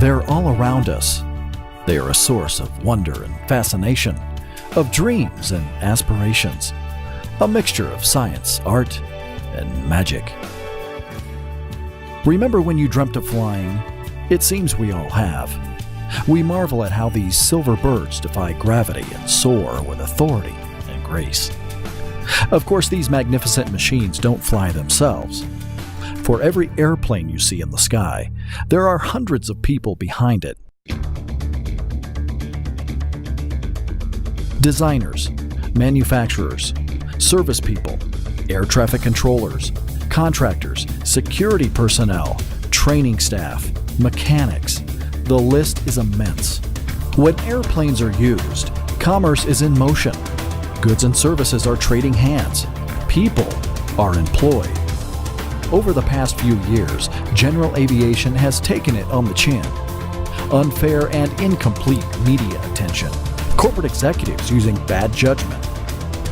They're all around us. They are a source of wonder and fascination, of dreams and aspirations, a mixture of science, art, and magic. Remember when you dreamt of flying? It seems we all have. We marvel at how these silver birds defy gravity and soar with authority and grace. Of course, these magnificent machines don't fly themselves. For every airplane you see in the sky, there are hundreds of people behind it. Designers, manufacturers, service people, air traffic controllers, contractors, security personnel, training staff, mechanics. The list is immense. When airplanes are used, commerce is in motion. Goods and services are trading hands. People are employed. Over the past few years, general aviation has taken it on the chin. Unfair and incomplete media attention. Corporate executives using bad judgment.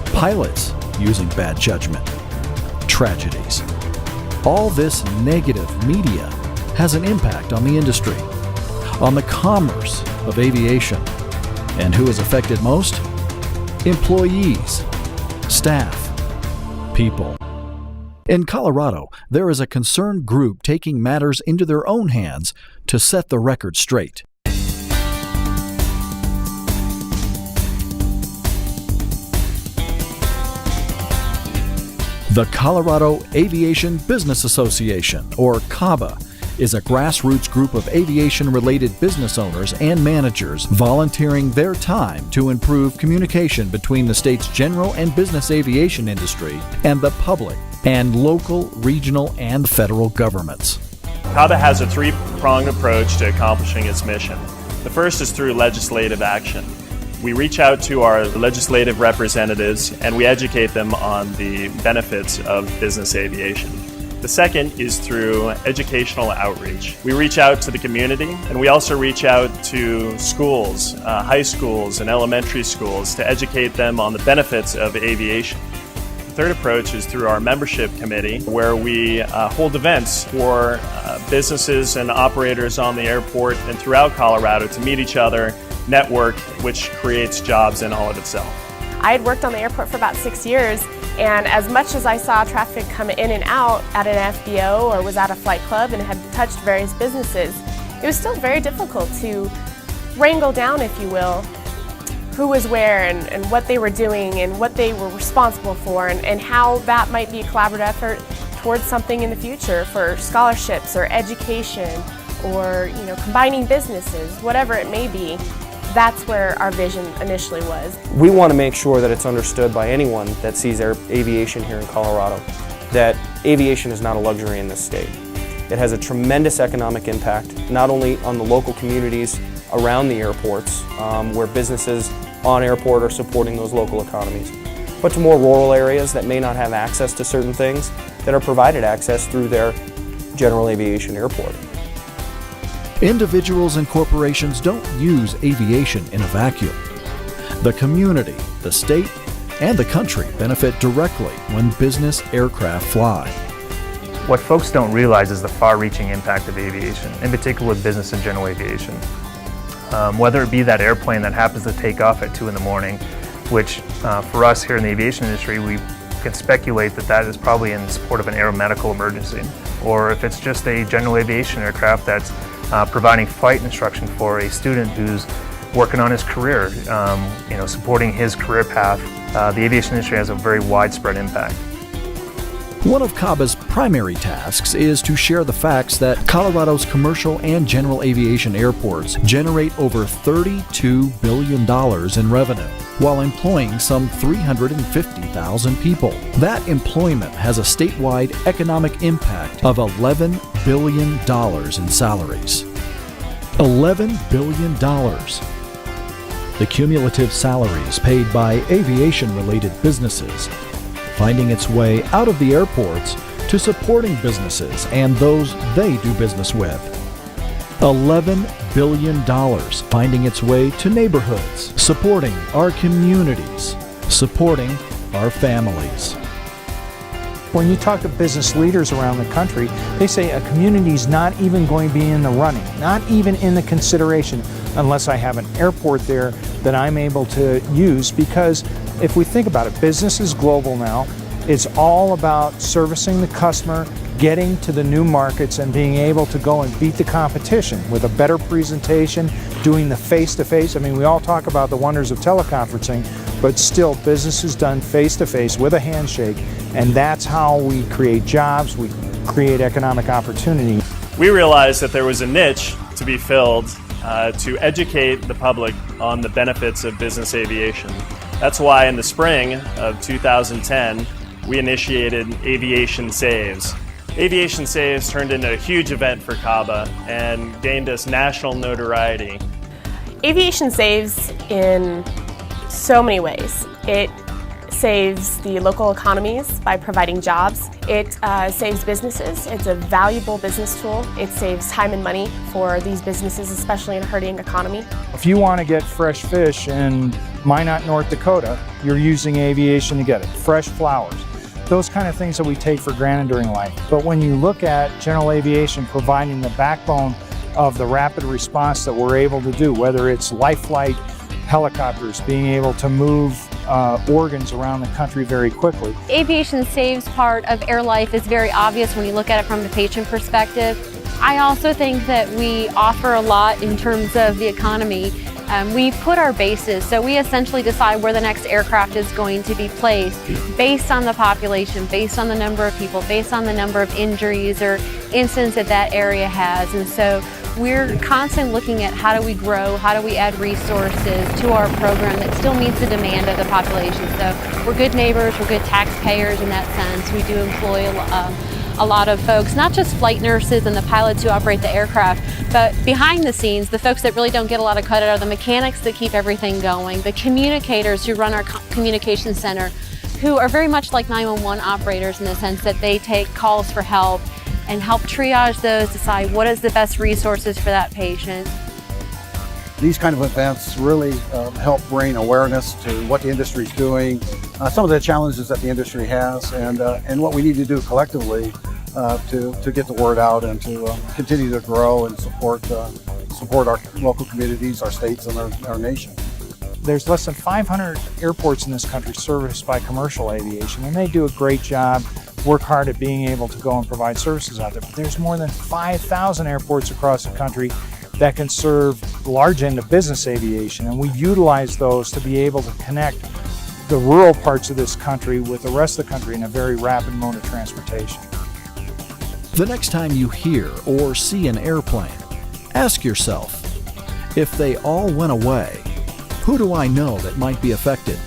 Pilots using bad judgment. Tragedies. All this negative media has an impact on the industry, on the commerce of aviation. And who is affected most? Employees, staff, people. In Colorado, there is a concerned group taking matters into their own hands to set the record straight. The Colorado Aviation Business Association, or CABA, is a grassroots group of aviation-related business owners and managers volunteering their time to improve communication between the state's general and business aviation industry and the public and local, regional, and federal governments. CABA has a three-pronged approach to accomplishing its mission. The first is through legislative action. We reach out to our legislative representatives and we educate them on the benefits of business aviation. The second is through educational outreach. We reach out to the community and we also reach out to schools, high schools and elementary schools to educate them on the benefits of aviation. The third approach is through our membership committee, where we hold events for businesses and operators on the airport and throughout Colorado to meet each other, network, which creates jobs in all of itself. I had worked on the airport for about 6 years, and as much as I saw traffic come in and out at an FBO or was at a flight club and had touched various businesses, it was still very difficult to wrangle down, if you will, who was where and what they were doing and what they were responsible for and how that might be a collaborative effort towards something in the future for scholarships or education or combining businesses, whatever it may be. That's where our vision initially was. We want to make sure that it's understood by anyone that sees aviation here in Colorado that aviation is not a luxury in this state. It has a tremendous economic impact, not only on the local communities around the airports, where businesses on airport are supporting those local economies, but to more rural areas that may not have access to certain things that are provided access through their general aviation airport. Individuals and corporations don't use aviation in a vacuum. The community, the state, and the country benefit directly when business aircraft fly. What folks don't realize is the far-reaching impact of aviation, in particular with business and general aviation. Whether it be that airplane that happens to take off at 2 in the morning, which for us here in the aviation industry, we can speculate that is probably in support of an aeromedical emergency. Or if it's just a general aviation aircraft that's providing flight instruction for a student who's working on his career, supporting his career path. The aviation industry has a very widespread impact. One of CABA's primary tasks is to share the facts that Colorado's commercial and general aviation airports generate over $32 billion in revenue, while employing some 350,000 people. That employment has a statewide economic impact of $11 billion in salaries. $11 billion. The cumulative salaries paid by aviation-related businesses, finding its way out of the airports to supporting businesses and those they do business with. $11 billion finding its way to neighborhoods, supporting our communities, supporting our families. When you talk to business leaders around the country, they say a community is not even going to be in the running, not even in the consideration, unless I have an airport there that I'm able to use. Because if we think about it, business is global now. It's all about servicing the customer, getting to the new markets, and being able to go and beat the competition with a better presentation, doing the face-to-face. I mean, we all talk about the wonders of teleconferencing, but still business is done face-to-face with a handshake, and that's how we create jobs, we create economic opportunity. We realized that there was a niche to be filled to educate the public on the benefits of business aviation. That's why in the spring of 2010, we initiated Aviation Saves. Aviation Saves turned into a huge event for CABA and gained us national notoriety. Aviation saves in so many ways. It saves the local economies by providing jobs. It saves businesses. It's a valuable business tool. It saves time and money for these businesses, especially in a hurting economy. If you want to get fresh fish in Minot, North Dakota, you're using aviation to get it. Fresh flowers. Those kind of things that we take for granted during life. But when you look at general aviation providing the backbone of the rapid response that we're able to do, whether it's life flight helicopters, being able to move organs around the country very quickly. Aviation Saves part of air life is very obvious when you look at it from the patient perspective. I also think that we offer a lot in terms of the economy. We put our bases, so we essentially decide where the next aircraft is going to be placed based on the population, based on the number of people, based on the number of injuries or incidents that that area has. And so we're constantly looking at how do we grow, how do we add resources to our program that still meets the demand of the population. So we're good neighbors, we're good taxpayers in that sense. We do employ a lot of folks, not just flight nurses and the pilots who operate the aircraft, but behind the scenes, the folks that really don't get a lot of credit are the mechanics that keep everything going, the communicators who run our communication center, who are very much like 911 operators in the sense that they take calls for help and help triage those, decide what is the best resources for that patient. These kind of events really help bring awareness to what the industry is doing, some of the challenges that the industry has, and what we need to do collectively to get the word out and to continue to grow and support our local communities, our states, and our nation. There's less than 500 airports in this country serviced by commercial aviation, and they do a great job, work hard at being able to go and provide services out there. But there's more than 5,000 airports across the country that can serve the large end of business aviation, and we utilize those to be able to connect the rural parts of this country with the rest of the country in a very rapid mode of transportation. The next time you hear or see an airplane, ask yourself, if they all went away, who do I know that might be affected?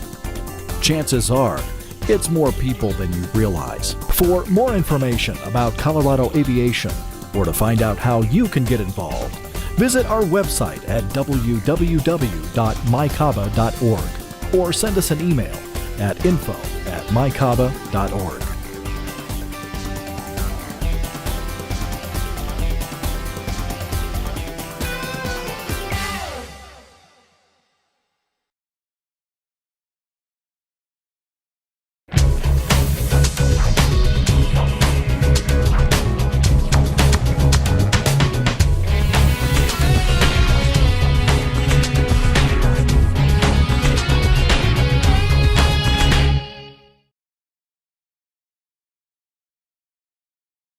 Chances are, it's more people than you realize. For more information about Colorado aviation, or to find out how you can get involved, visit our website at www.mycaba.org or send us an email at info@mycaba.org.